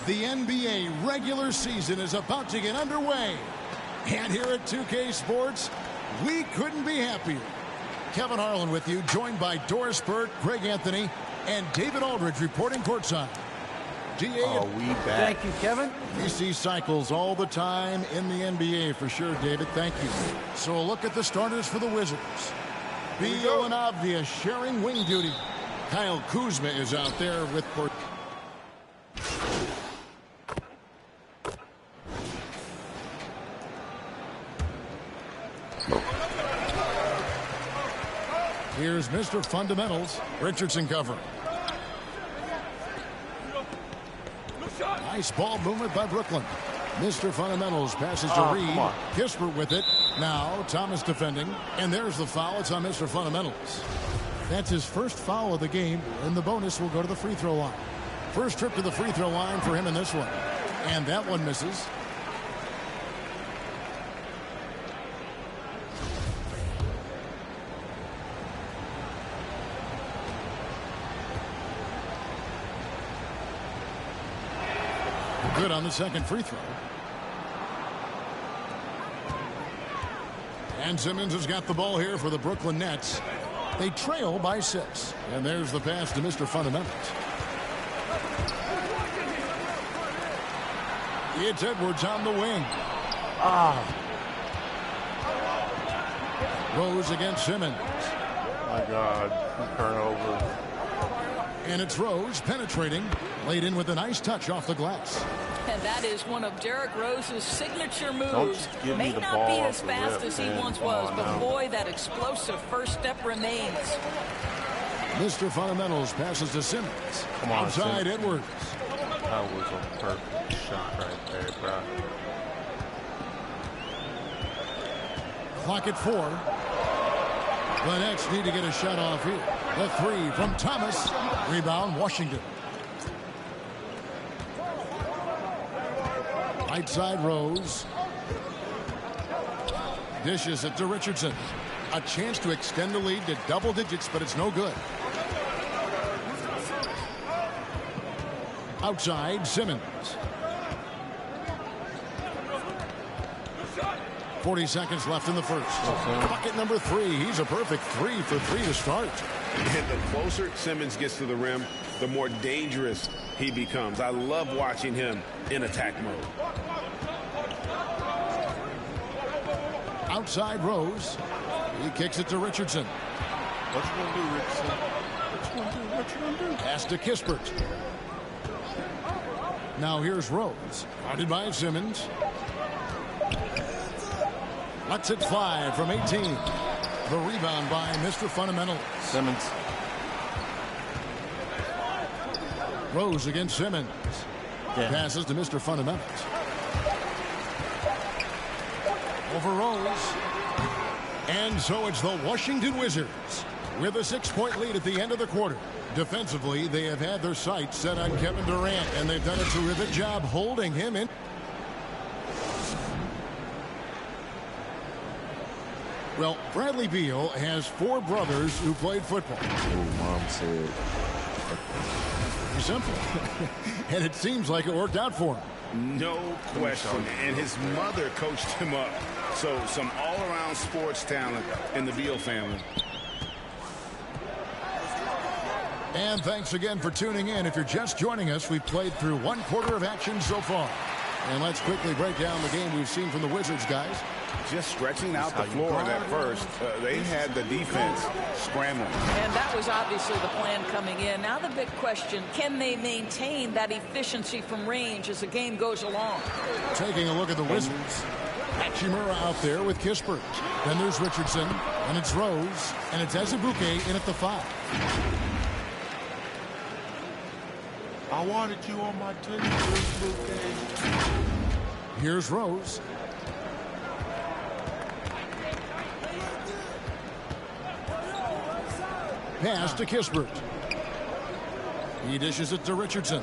The NBA regular season is about to get underway. And here at 2K Sports, we couldn't be happier. Kevin Harlan with you, joined by Doris Burke, Greg Anthony, and David Aldridge reporting courtside. Oh, we back. Thank you, Kevin. We see cycles all the time in the NBA for sure, David. Thank you. So a look at the starters for the Wizards. Beal and Avdia sharing wing duty. Kyle Kuzma is out there with Port. Here's Mr. Fundamentals, Richardson covering. Nice ball movement by Brooklyn. Mr. Fundamentals passes to Reed. Kispert with it. Now Thomas defending. And there's the foul. It's on Mr. Fundamentals. That's his first foul of the game. And the bonus will go to the free throw line. First trip to the free throw line for him in this one. And that one misses. Good on the second free throw. And Simmons has got the ball here for the Brooklyn Nets. They trail by 6. And there's the pass to Mr. Fundamentals. It's Edwards on the wing. Rose against Simmons. My God, turnover. And it's Rose penetrating. Laid in with a nice touch off the glass. And that is one of Derrick Rose's signature moves. May not be as fast as he once was, but boy, that explosive first step remains. Mr. Fundamentals passes to Simmons. Come on, outside Simmons. Edwards. That was a perfect shot right there, bro. Clock at 4. The Nets need to get a shot off here. The 3 from Thomas. Rebound, Washington. Right side Rose. Dishes it to Richardson. A chance to extend the lead to double digits, but it's no good. Outside Simmons. 40 seconds left in the first. Bucket number 3. He's a perfect 3 for 3 to start. And the closer Simmons gets to the rim, the more dangerous he becomes. I love watching him in attack mode. Outside Rose. He kicks it to Richardson. What you gonna do, Richardson? What you gonna do? What you gonna do? Pass to Kispert. Now here's Rose. Guarded by Simmons. Lets it fly from 18. The rebound by Mr. Fundamental. Simmons. Rose against Simmons. Yeah. Passes to Mr. Fundamentals. Over Rose. And so it's the Washington Wizards with a 6-point lead at the end of the quarter. Defensively, they have had their sights set on Kevin Durant, and they've done a terrific job holding him in. Well, Bradley Beal has 4 brothers who played football. Oh, Mom said. Pretty simple. And it seems like it worked out for him. No question. And his mother coached him up. So some all-around sports talent in the Beal family. And thanks again for tuning in. If you're just joining us, we've played through 1 quarter of action so far. And let's quickly break down the game we've seen from the Wizards, guys. Just stretching out the floor at first. They had the defense scrambling. And that was obviously the plan coming in. Now the big question, can they maintain that efficiency from range as the game goes along? Taking a look at the Wizards. Hachimura out there with Kispert. Then there's Richardson. And it's Rose. And it's Azubuike in at the 5. I wanted you on my team, Azubuike. Here's Rose. Pass to Kispert. He dishes it to Richardson.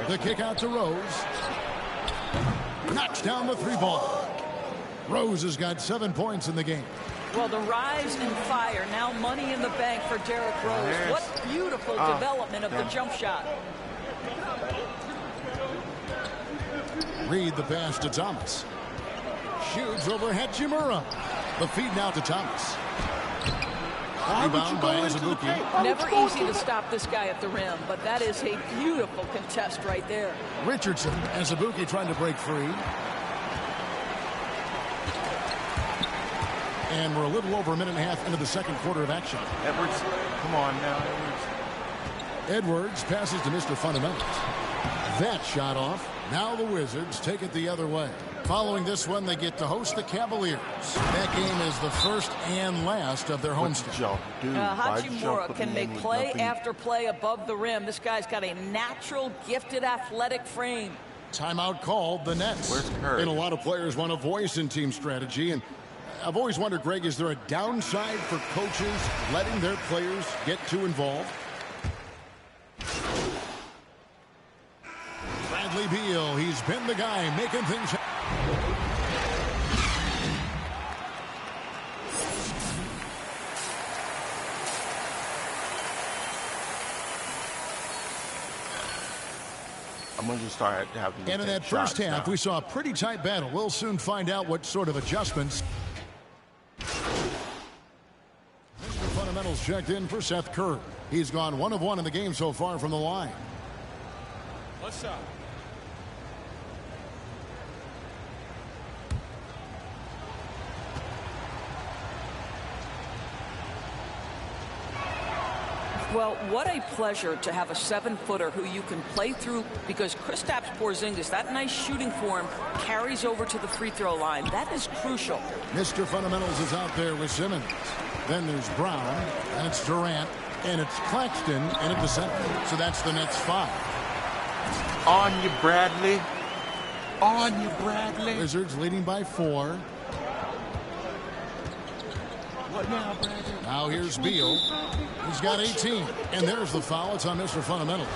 The kick out to Rose. Knocks down the 3 ball. Rose has got 7 points in the game. Well, the rise and fire, now money in the bank for Derrick Rose. Yes. What beautiful development of the jump shot. Reed the pass to Thomas. Shoots over Hachimura. The feed now to Thomas. Rebound by Azubuike. Never easy to stop this guy at the rim, but that is a beautiful contest right there. Richardson, Azubuike trying to break free. And we're a little over a minute and a half into the second quarter of action. Edwards, come on now, Edwards passes to Mr. Fundamentals. That shot off. Now the Wizards take it the other way. Following this one, they get to host the Cavaliers. That game is the first and last of their homestand. Hachimura can make play after play above the rim. This guy's got a natural, gifted, athletic frame. Timeout called the Nets. Where's Curry? And a lot of players want a voice in team strategy. And I've always wondered, Greg, is there a downside for coaches letting their players get too involved? Bradley Beal, he's been the guy making things happen. I'm going to start having. And in that first half, we saw a pretty tight battle. We'll soon find out what sort of adjustments. Mr. Fundamentals checked in for Seth Curry. He's gone 1 of 1 in the game so far from the line. What's up? Well, what a pleasure to have a 7-footer who you can play through, because Kristaps Porzingis, that nice shooting form, carries over to the free throw line. That is crucial. Mr. Fundamentals is out there with Simmons. Then there's Brown, and it's Durant, and it's Claxton, and at the center. So that's the Nets 5. On you, Bradley. On you, Bradley. Wizards leading by 4. What now, Bradley? Now here's Beal. He's got 18. And there's the foul. It's on Mr. Fundamentals.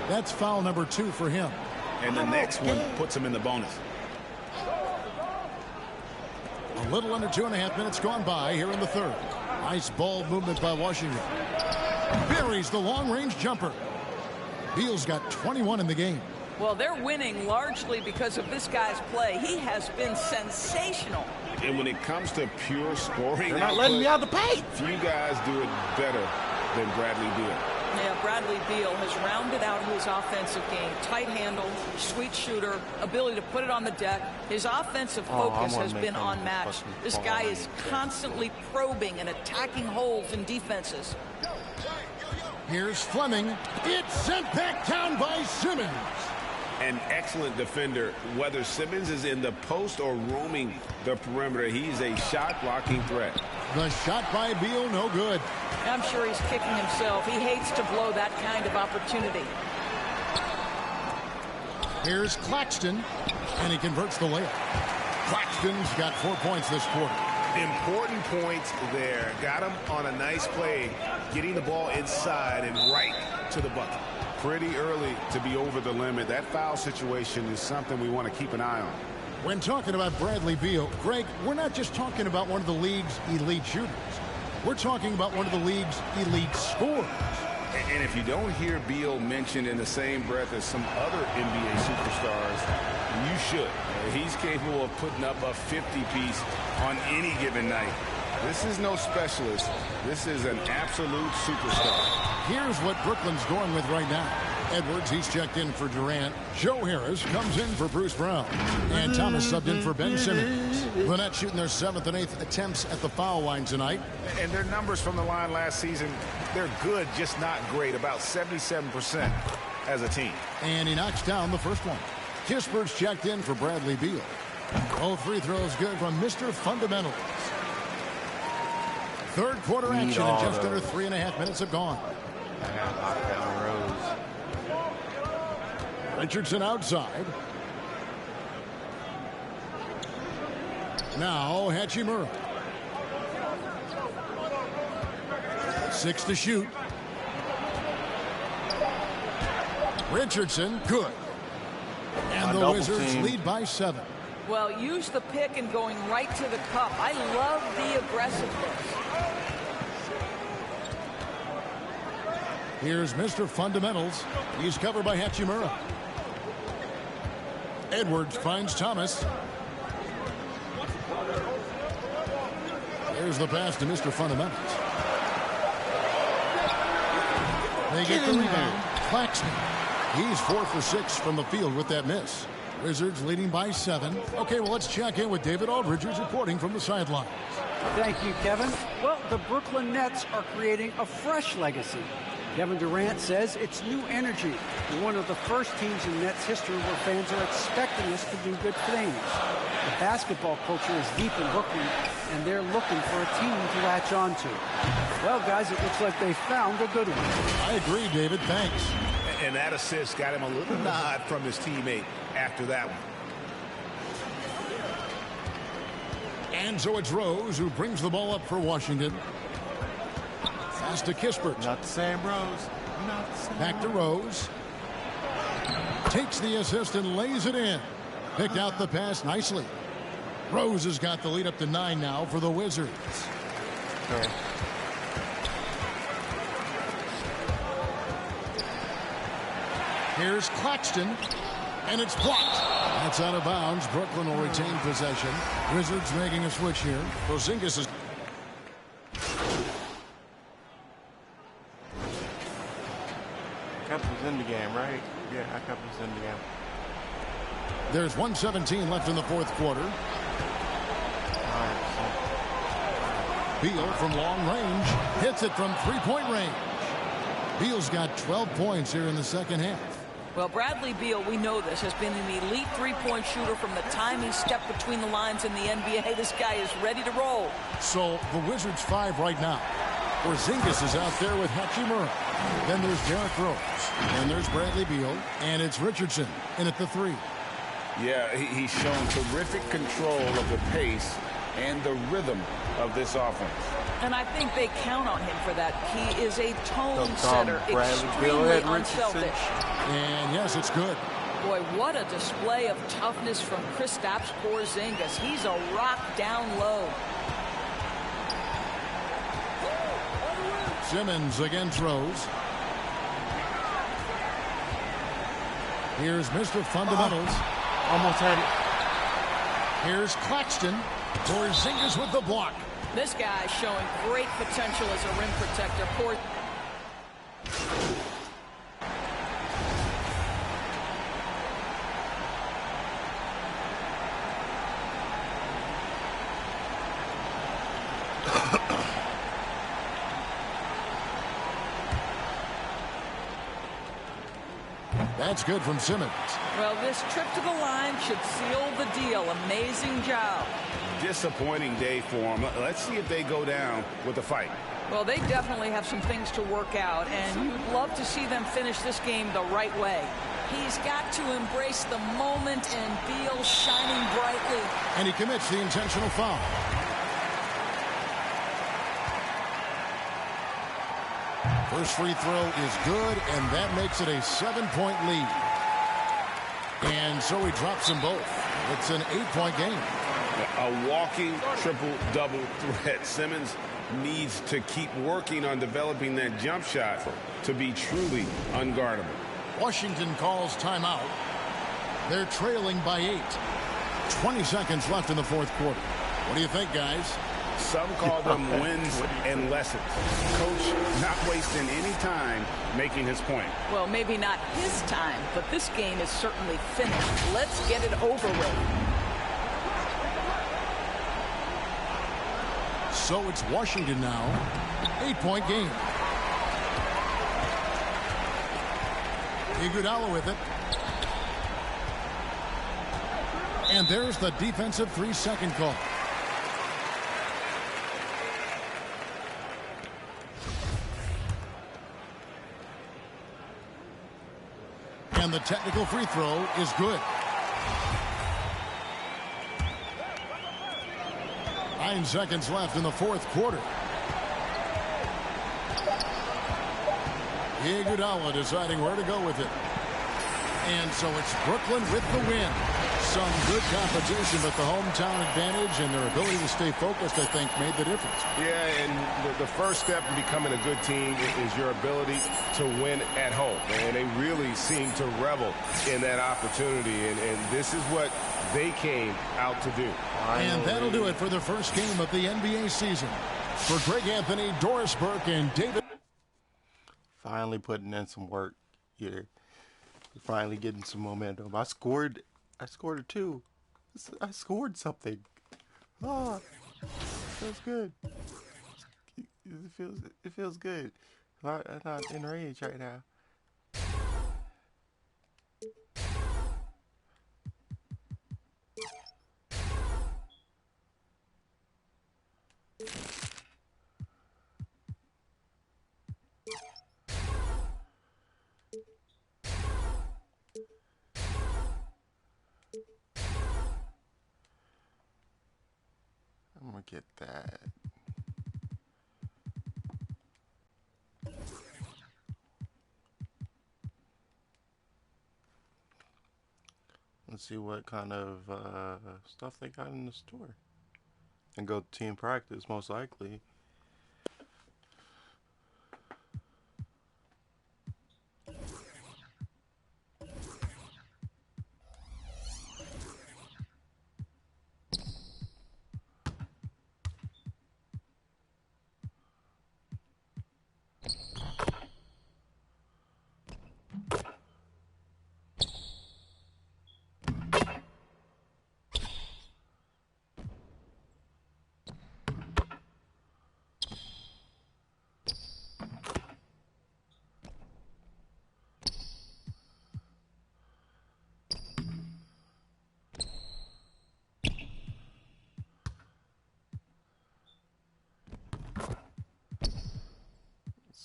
That's foul number 2 for him. And the next one puts him in the bonus. A little under 2.5 minutes gone by here in the third. Nice ball movement by Washington. Buries the long-range jumper. Beal's got 21 in the game. Well, they're winning largely because of this guy's play. He has been sensational. And when it comes to pure scoring, They're not letting me out of the paint. Few guys do it better than Bradley Beal. Yeah, Bradley Beal has rounded out his offensive game. Tight handle, sweet shooter, ability to put it on the deck. His offensive focus has been unmatched. This guy is constantly probing and attacking holes in defenses. Here's Fleming. It's sent back down by Simmons. An excellent defender, whether Simmons is in the post or roaming the perimeter. He's a shot-blocking threat. The shot by Beal, no good. I'm sure he's kicking himself. He hates to blow that kind of opportunity. Here's Claxton, and he converts the layup. Claxton's got 4 points this quarter. Important points there. Got him on a nice play, getting the ball inside and right to the bucket. Pretty early to be over the limit. That foul situation is something we want to keep an eye on. When talking about Bradley Beal, Greg, we're not just talking about one of the league's elite shooters. We're talking about one of the league's elite scorers. And if you don't hear Beal mentioned in the same breath as some other NBA superstars, you should. He's capable of putting up a 50-piece on any given night. This is no specialist. This is an absolute superstar. Here's what Brooklyn's going with right now. Edwards, he's checked in for Durant. Joe Harris comes in for Bruce Brown. And Thomas subbed in for Ben Simmons. The Nets shooting their 7th and 8th attempts at the foul line tonight. And their numbers from the line last season, they're good, just not great. About 77% as a team. And he knocks down the first one. Kisper's checked in for Bradley Beal. Both free throws good from Mr. Fundamentals. Third quarter action and just under 3.5 minutes have gone. Richardson outside. Now Hachimura. 6 to shoot. Richardson, good. And the Wizards lead by 7. Well, use the pick and going right to the cup. I love the aggressiveness. Here's Mr. Fundamentals. He's covered by Hachimura. Edwards finds Thomas. There's the pass to Mr. Fundamentals. They get the rebound. Claxton. He's 4 for 6 from the field with that miss. Wizards leading by 7. Okay, well, let's check in with David Aldridge, who's reporting from the sidelines. Thank you, Kevin. Well, the Brooklyn Nets are creating a fresh legacy. Kevin Durant says it's new energy. We're one of the first teams in Nets history where fans are expecting us to do good things. The basketball culture is deep in Brooklyn, and they're looking for a team to latch on to. Well, guys, it looks like they found a good one. I agree, David. Thanks. And that assist got him a little nod from his teammate after that one. And so it's Rose who brings the ball up for Washington. Pass to Kispert. Not the same Rose. Not the same. Back to Rose. Takes the assist and lays it in. Picked out the pass nicely. Rose has got the lead up to 9 now for the Wizards. Okay. Here's Claxton, and it's blocked. That's out of bounds. Brooklyn will retain possession. Wizards making a switch here. Porzingis is... Cup is in the game, right? Yeah, Cup is in the game. There's 1:17 left in the fourth quarter. Beal from long range hits it from three-point range. Beal's got 12 points here in the second half. Well, Bradley Beal, we know this, has been an elite three-point shooter from the time he stepped between the lines in the NBA. This guy is ready to roll. So the Wizards 5 right now. Porzingis is out there with Hachimura. Then there's Derrick Rose. And there's Bradley Beal. And it's Richardson in at the 3. Yeah, he's shown terrific control of the pace and the rhythm of this offense. And I think they count on him for that. He is a tone setter, extremely unselfish. And yes, it's good. Boy, what a display of toughness from Kristaps Porzingis. He's a rock down low. Simmons against Rose. Here's Mr. Fundamentals. Almost had it. Here's Claxton. Porzingis with the block. This guy is showing great potential as a rim protector. That's good from Simmons. Well, this trip to the line should seal the deal. Amazing job. Disappointing day for them. Let's see if they go down with a fight. Well, they definitely have some things to work out, and you'd love to see them finish this game the right way. He's got to embrace the moment, and Beal shining brightly. And he commits the intentional foul. First free throw is good, and that makes it a 7-point lead. And so he drops them both. It's an 8-point game. A walking triple-double threat. Simmons needs to keep working on developing that jump shot to be truly unguardable. Washington calls timeout. They're trailing by 8. 20 seconds left in the fourth quarter. What do you think, guys? Some call them wins and lessons. Coach not wasting any time making his point. Well, maybe not his time, but this game is certainly finished. Let's get it over with. So it's Washington now. 8-point game. Iguodala with it. And there's the defensive 3-second call. And the technical free throw is good. 9 seconds left in the fourth quarter. Iguodala deciding where to go with it. And so it's Brooklyn with the win. some good competition, but the hometown advantage and their ability to stay focused, I think, made the difference. Yeah, and the first step in becoming a good team is your ability to win at home. And they really seem to revel in that opportunity, and this is what they came out to do. And that'll do it for the first game of the NBA season. For Greg Anthony, Doris Burke, and David. Finally putting in some work here. Finally getting some momentum. I scored a 2. I scored something. Oh, feels good. It feels good. I'm not enraged right now. I'm gonna get that. Let's see what kind of stuff they got in the store. And go to team practice, most likely.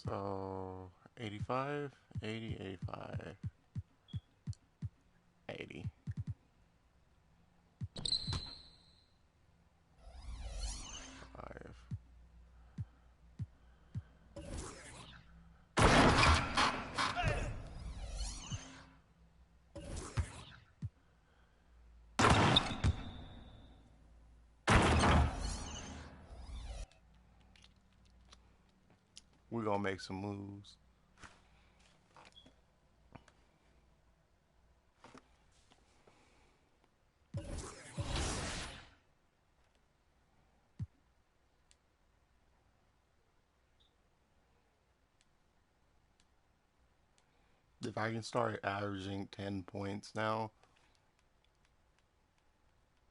So 85, 80, 85, 80. We're gonna make some moves. If I can start averaging 10 points now,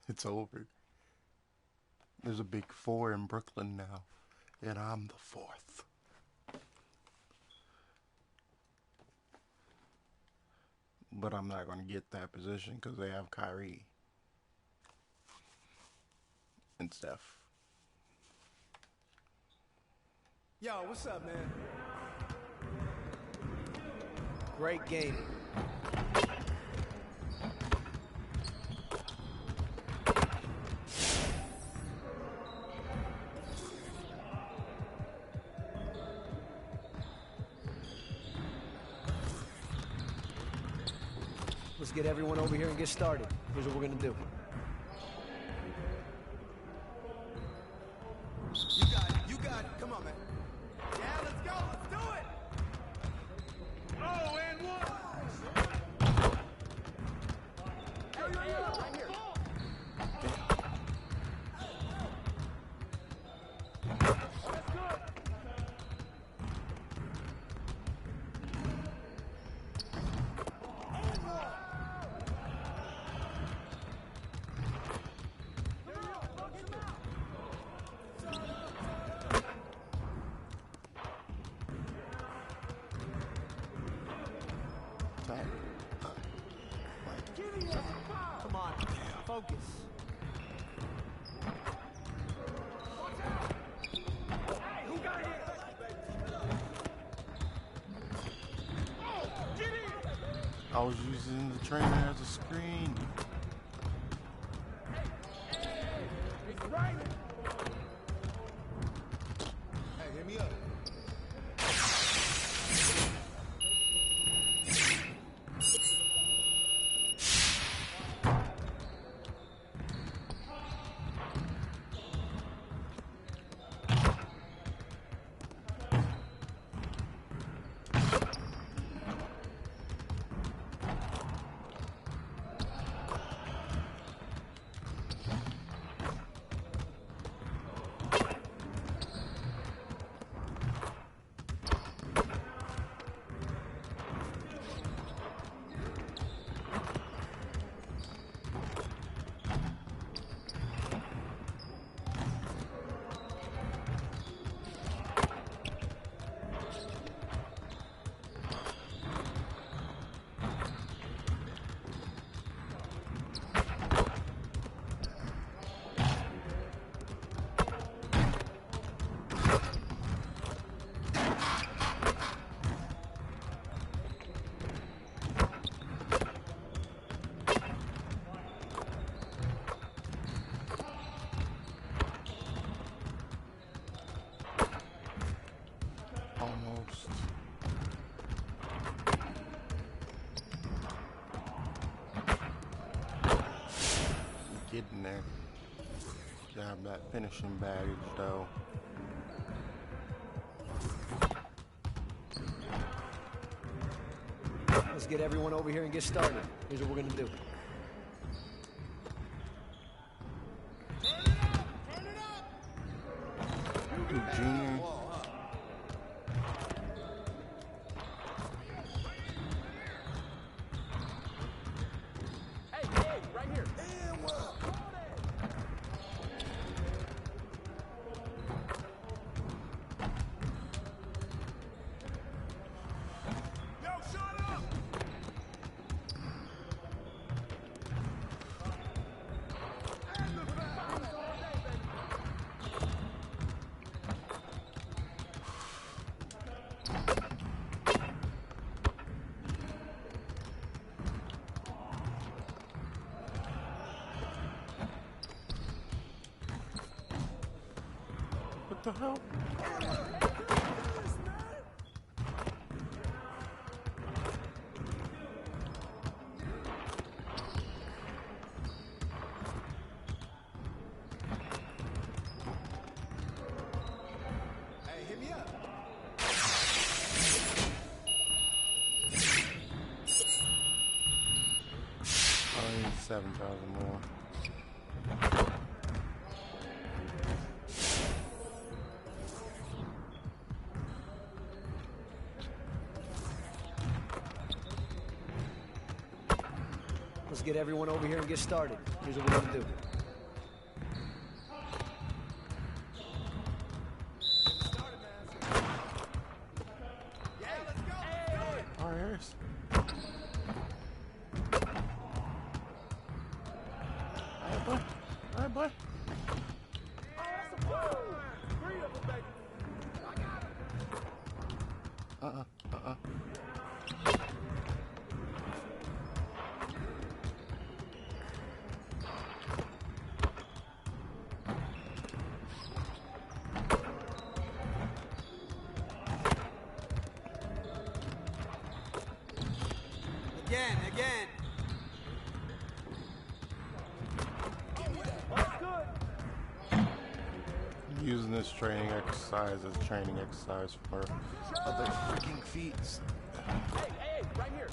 it's over. There's a big 4 in Brooklyn now, and I'm the 4th. But I'm not going to get that position because they have Kyrie and Steph. Yo, what's up, man? Great game. Let's get everyone over here and get started. Here's what we're gonna do. You got it. You got it. Come on, man. Yeah, let's go. Let's do it. Oh, and one. Right here. That's good. Come on, focus. Hey, who got it? I was using the trainer as a screen. It's right. Hey, hit me up. getting there. Got that finishing baggage, though. Let's get everyone over here and get started. Here's what we're going to do. Junior. Hey, right here. Yo, shut up! What the hell? Hey, hit me up. 7,000 more. Let's get everyone over here and get started. Here's what we're going to do. All right, Harris. All right, boy. Again. Using this training exercise as training exercise for other freaking feats. Hey, right here.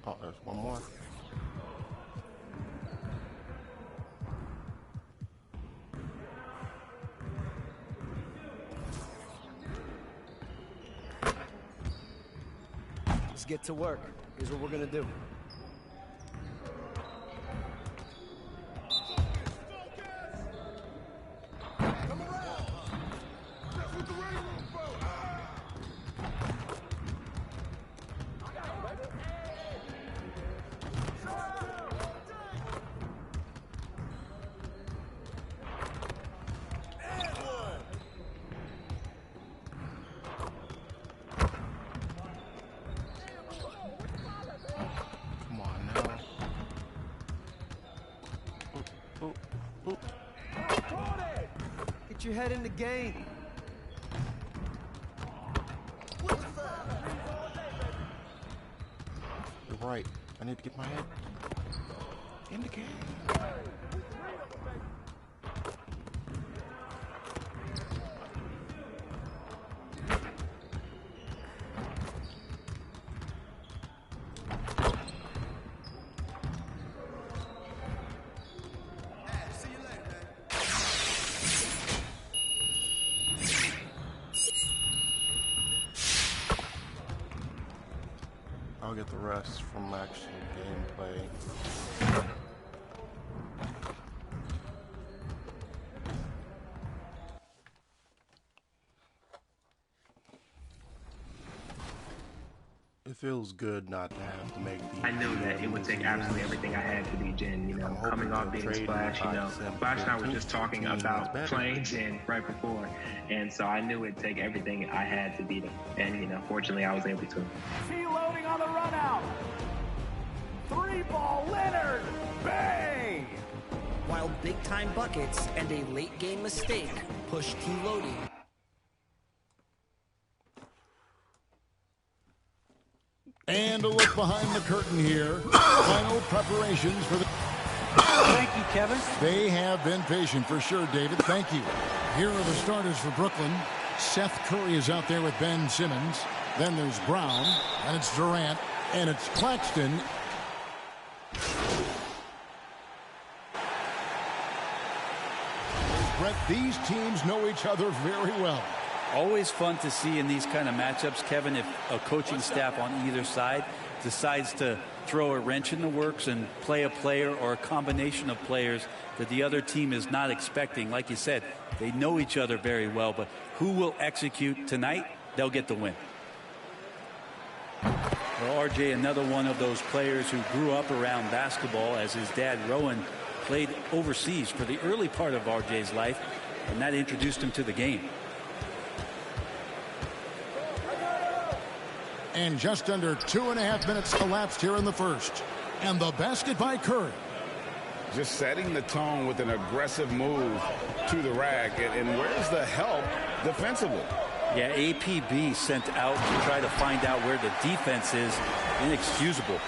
Oh, there's one more. Let's get to work. Here's what we're going to do. Come on now. Ooh. Get your head in the game. You're right. I need to get my head in the game. I'll get the rest from actual gameplay. If feels good not to have to make the. I knew that it would take absolutely everything I had to be Jen, you know, coming off being Splash, you know. Splash and I were just talking about playing Jen right before, and so I knew it'd take everything I had to beat him, and, you know, fortunately I was able to. Loading on the run out. 3-ball Leonard, bang! While big-time buckets and a late-game mistake push T loading. And a look behind the curtain here. Final preparations for the... Thank you, Kevin. They have been patient for sure, David. Thank you. Here are the starters for Brooklyn. Seth Curry is out there with Ben Simmons. Then there's Brown, and it's Durant, and it's Claxton. Brett, these teams know each other very well. Always fun to see in these kind of matchups, Kevin, if a coaching staff on either side decides to throw a wrench in the works and play a player or a combination of players that the other team is not expecting. Like you said, they know each other very well, but who will execute tonight, they'll get the win. Well, RJ, another one of those players who grew up around basketball, as his dad, Rowan, played overseas for the early part of RJ's life, and that introduced him to the game. And just under 2.5 minutes elapsed here in the first. And the basket by Curry. Just setting the tone with an aggressive move to the rack. And where's the help defensively? Yeah, APB sent out to try to find out where the defense is. Inexcusable.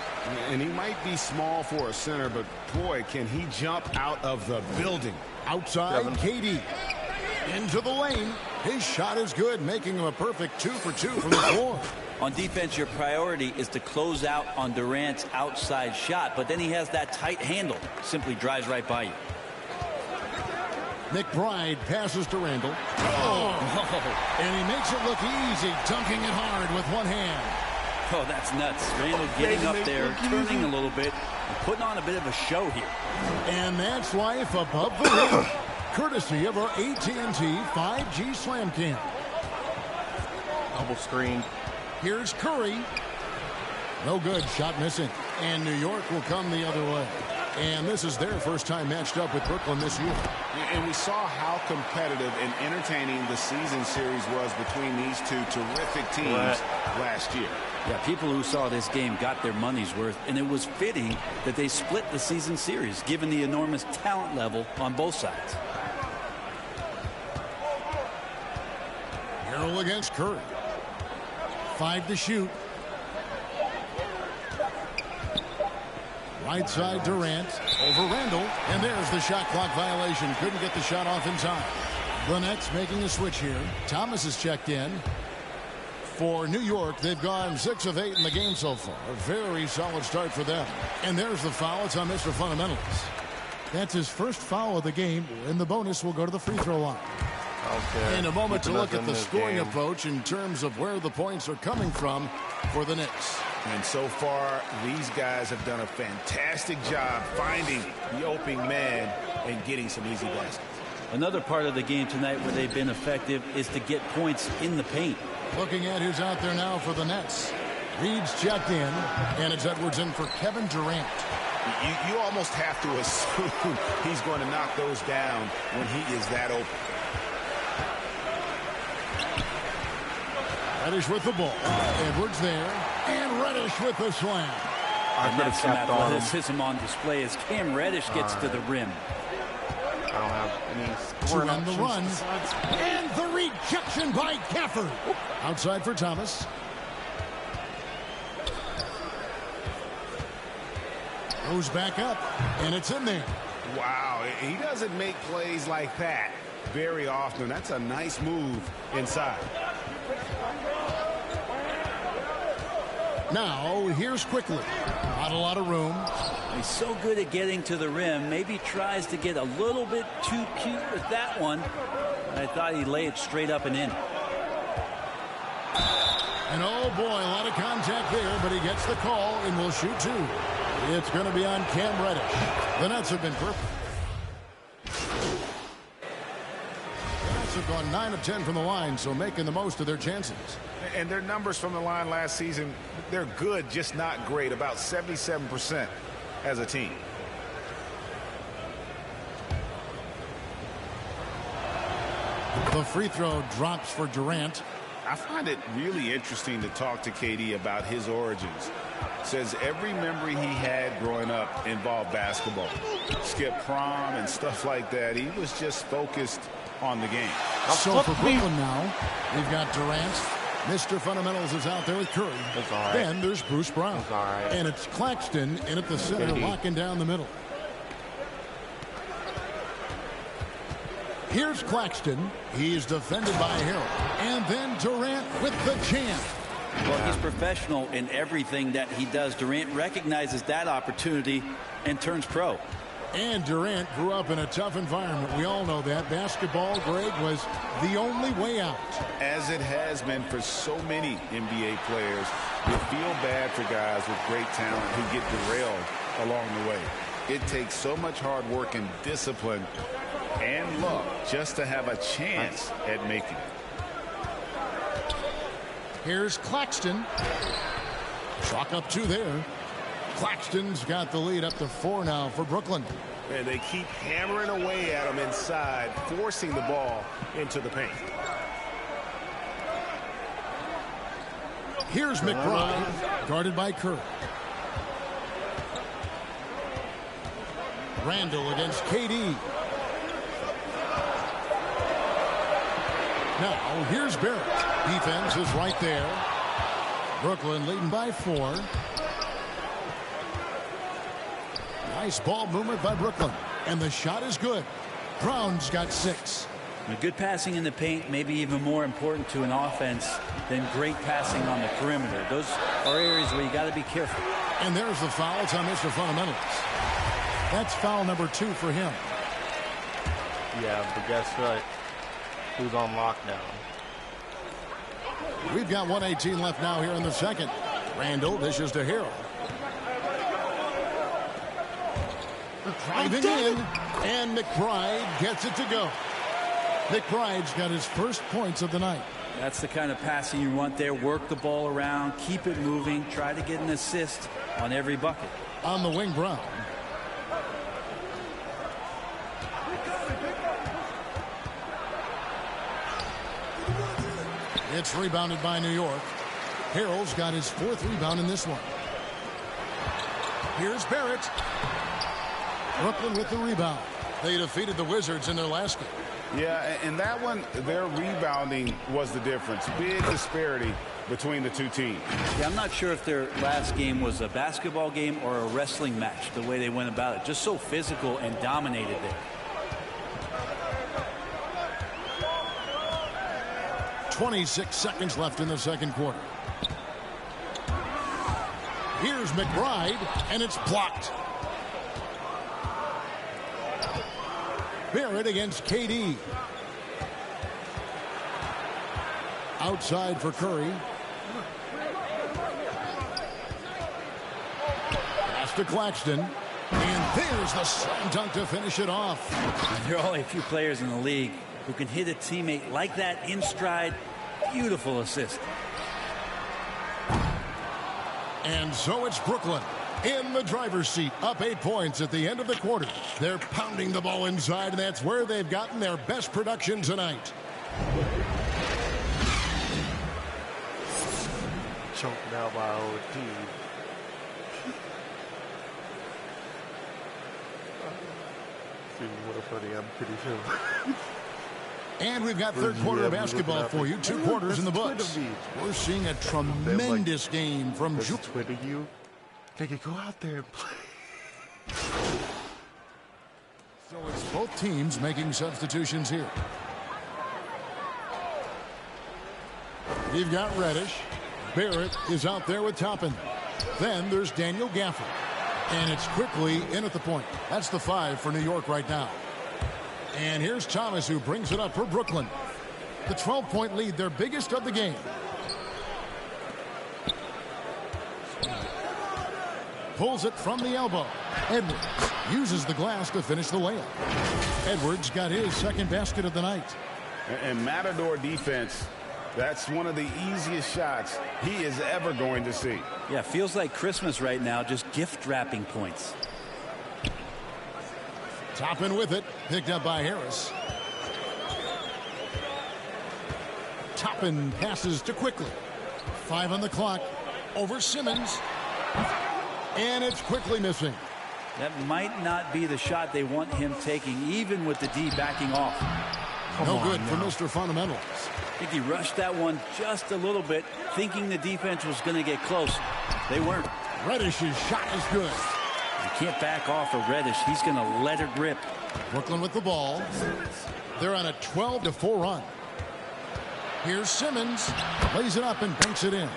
And he might be small for a center, but boy, can he jump out of the building. Outside, KD. Into the lane. His shot is good, making him a perfect 2 for 2 from the floor. On defense, your priority is to close out on Durant's outside shot, but then he has that tight handle. Simply drives right by you. McBride passes to Randall. Oh! And he makes it look easy, dunking it hard with one hand. Oh, that's nuts. Randall getting up there, turning a little bit, and putting on a bit of a show here. And that's life above the rim, courtesy of our AT&T 5G Slam Cam. Double screen. Here's Curry. No good. Shot missing. And New York will come the other way. And this is their first time matched up with Brooklyn this year. And we saw how competitive and entertaining the season series was between these two terrific teams last year. Yeah, people who saw this game got their money's worth, and it was fitting that they split the season series, given the enormous talent level on both sides. Harrell against Curry. 5 to shoot. Right side Durant over Randall, and there's the shot clock violation. Couldn't get the shot off in time. The Nets making a switch here. Thomas has checked in. For New York, they've gone 6 of 8 in the game so far. A very solid start for them. And there's the foul. It's on Mr. Fundamentals. That's his first foul of the game, and the bonus will go to the free throw line. Okay. In a moment to look at the scoring approach in terms of where the points are coming from for the Knicks. And so far, these guys have done a fantastic job finding the opening man and getting some easy baskets. Another part of the game tonight where they've been effective is to get points in the paint. Looking at who's out there now for the Nets. Reed's checked in, and it's Edwards in for Kevin Durant. You almost have to assume he's going to knock those down when he is that open. Reddish with the ball. Edwards there. And Reddish with the slam. And that's some athleticism on display as Cam Reddish gets to the rim. I don't have any scoring on the run. Besides. And the rejection by Gafford. Outside for Thomas. Goes back up. And it's in there. Wow. He doesn't make plays like that very often. That's a nice move inside. Now, here's Quickly. Not a lot of room. He's so good at getting to the rim. Maybe tries to get a little bit too cute with that one. I thought he'd lay it straight up and in. And oh boy, a lot of contact there, but he gets the call and will shoot 2. It's going to be on Cam Reddish. The Nets have been perfect. Nets have gone 9 of 10 from the line, so making the most of their chances. And their numbers from the line last season, they're good, just not great. About 77% as a team. The free throw drops for Durant. I find it really interesting to talk to KD about his origins. Says every memory he had growing up involved basketball. Skip prom and stuff like that. He was just focused on the game. So for Brooklyn now, we've got Durant. Mr. Fundamentals is out there with Curry. That's all right. Then there's Bruce Brown. That's all right. And it's Claxton in at the center, locking down the middle. Here's Claxton. He's defended by Harrell. And then Durant with the jam. Well, he's professional in everything that he does. Durant recognizes that opportunity and turns pro. And Durant grew up in a tough environment. We all know that. Basketball, Greg, was the only way out. As it has been for so many NBA players, you feel bad for guys with great talent who get derailed along the way. It takes so much hard work and discipline and luck just to have a chance at making it. Here's Claxton. Chalk up 2 there. Claxton's got the lead up to 4 now for Brooklyn. And they keep hammering away at him inside, forcing the ball into the paint. Here's McBride, guarded by Curry. Randall against KD. Now, here's Barrett. Defense is right there. Brooklyn leading by 4. Nice ball movement by Brooklyn. And the shot is good. Brown's got 6. Good passing in the paint may be even more important to an offense than great passing on the perimeter. Those are areas where you got to be careful. And there's the foul. It's on Mr. Fundamentals. That's foul number 2 for him. Yeah, but guess what? Who's on lockdown? We've got 1:18 left now here in the second. Randall dishes to Harrell. Driving in, and McBride gets it to go. McBride's got his first points of the night. That's the kind of passing you want there. Work the ball around, keep it moving, try to get an assist on every bucket. On the wing, Brown. It's rebounded by New York. Harrell's got his 4th rebound in this one. Here's Barrett. Brooklyn with the rebound. They defeated the Wizards in their last game. Yeah, and that one, their rebounding was the difference. Big disparity between the two teams. Yeah, I'm not sure if their last game was a basketball game or a wrestling match, the way they went about it. Just so physical and dominated there. 26 seconds left in the second quarter. Here's McBride, and it's blocked. Barrett against KD. Outside for Curry. Pass to Claxton. And there's the slam dunk to finish it off. There are only a few players in the league who can hit a teammate like that in stride. Beautiful assist. And so it's Brooklyn in the driver's seat, up 8 points at the end of the quarter. They're pounding the ball inside, and that's where they've gotten their best production tonight. Choked out by our team. What a funny, I'm pretty sure. And we've got third quarter of basketball for you. 2 quarters in the books. We're seeing a tremendous game from Twitter you. They could go out there and play. So it's both teams making substitutions here. You've got Reddish. Barrett is out there with Toppin. Then there's Daniel Gafford. And it's quickly in at the point. That's the 5 for New York right now. And here's Thomas, who brings it up for Brooklyn. The 12-point lead, their biggest of the game. Pulls it from the elbow. Edwards uses the glass to finish the layup. Edwards got his second basket of the night. And Matador defense, that's one of the easiest shots he is ever going to see. Yeah, feels like Christmas right now, just gift wrapping points. Toppin with it, picked up by Harris. Toppin passes to Quickly. 5 on the clock. Over Simmons. And it's Quickly missing. That might not be the shot they want him taking, even with the D backing off. No good for Mr. Fundamentals. I think he rushed that one just a little bit, thinking the defense was going to get close. They weren't. Reddish's shot is good. You can't back off of Reddish. He's going to let it rip. Brooklyn with the ball. They're on a 12-4 run. Here's Simmons. Lays it up and banks it in.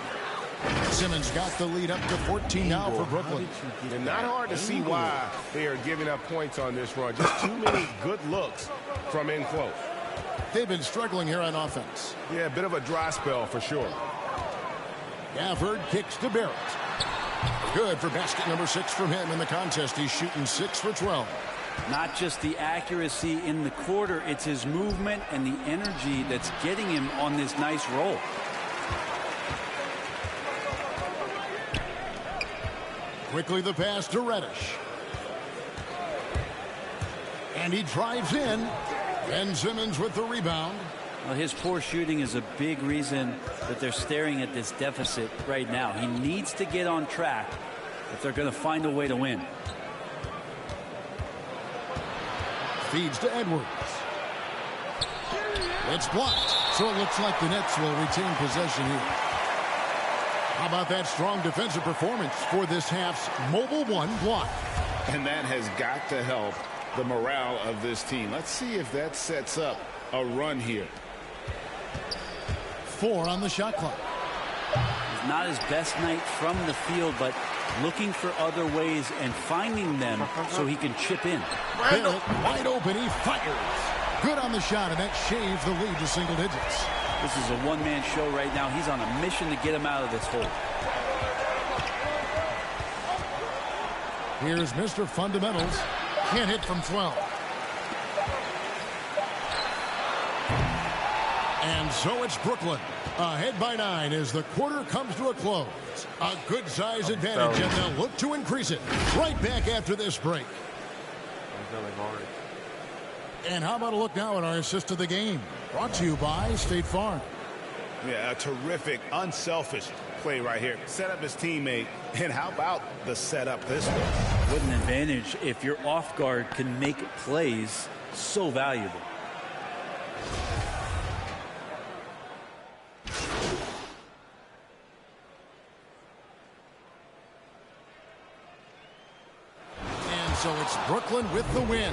Simmons got the lead up to 14 now for Brooklyn. And not hard to see why they are giving up points on this run. Just too many good looks from in close. They've been struggling here on offense. Yeah, a bit of a dry spell for sure. Gafford kicks to Barrett. Good for basket number 6 from him in the contest. He's shooting 6 for 12. Not just the accuracy in the quarter, it's his movement and the energy that's getting him on this nice roll. Quickly the pass to Reddish. And he drives in. Ben Simmons with the rebound. Well, his poor shooting is a big reason that they're staring at this deficit right now. He needs to get on track if they're going to find a way to win. Feeds to Edwards. It's blocked. So it looks like the Nets will retain possession here. How about that strong defensive performance for this half's mobile 1 block? And that has got to help the morale of this team. Let's see if that sets up a run here. 4 on the shot clock. It's not his best night from the field, but looking for other ways and finding them so he can chip in. Barrett wide open. He fires. Good on the shot, and that shaves the lead to single digits. This is a one-man show right now. He's on a mission to get him out of this hole. Here's Mr. Fundamentals. Can't hit from 12. And so it's Brooklyn. Ahead by 9 as the quarter comes to a close. A good size advantage, and they'll look to increase it. Right back after this break. And how about a look now at our assist of the game? Brought to you by State Farm. Yeah, a terrific, unselfish play right here. Set up his teammate, and how about the setup this way? What an advantage if your off guard can make plays so valuable. So it's Brooklyn with the win.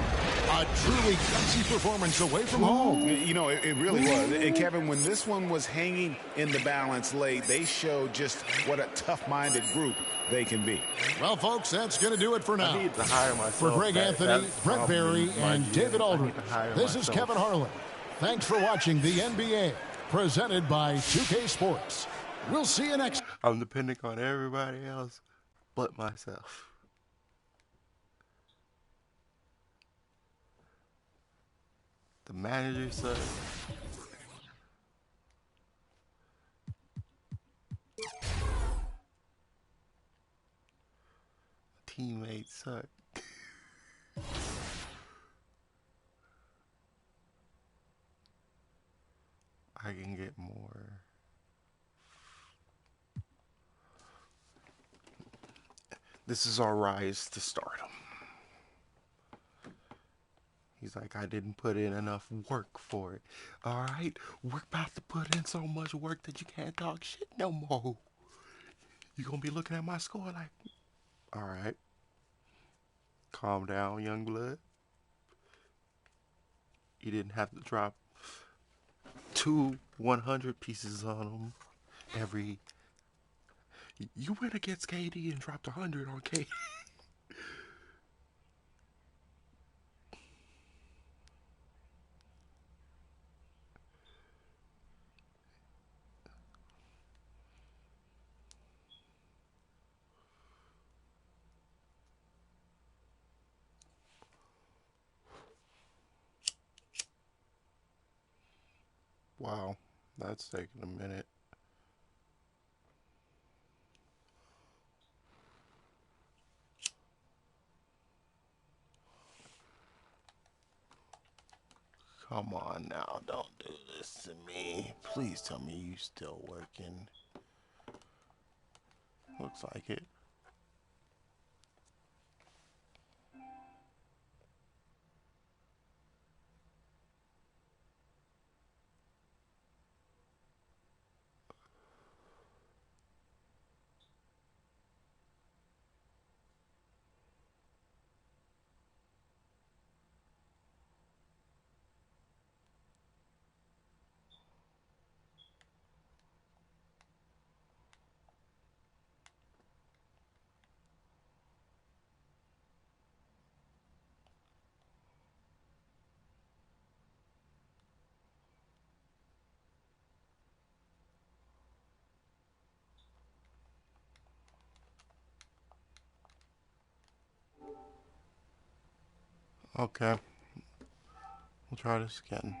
A truly gutsy performance away from home. You know, it really was. And Kevin, when this one was hanging in the balance late, they showed just what a tough-minded group they can be. Well, folks, that's going to do it for now. I need to hire myself. For Greg Anthony, Brent Barry, and David Aldridge, this is Kevin Harlan. Thanks for watching the NBA, presented by 2K Sports. We'll see you next. I'm depending on everybody else but myself. The manager sucks. Teammates suck. I can get more. This is our rise to stardom. He's like, I didn't put in enough work for it. All right, we're about to put in so much work that you can't talk shit no more. You're going to be looking at my score like, all right. Calm down, young blood. You didn't have to drop 2 100 pieces on them every... You went against KD and dropped 100 on KD. Wow, that's taking a minute. Come on now, don't do this to me. Please tell me you still working. Looks like it. Okay. We'll try this again.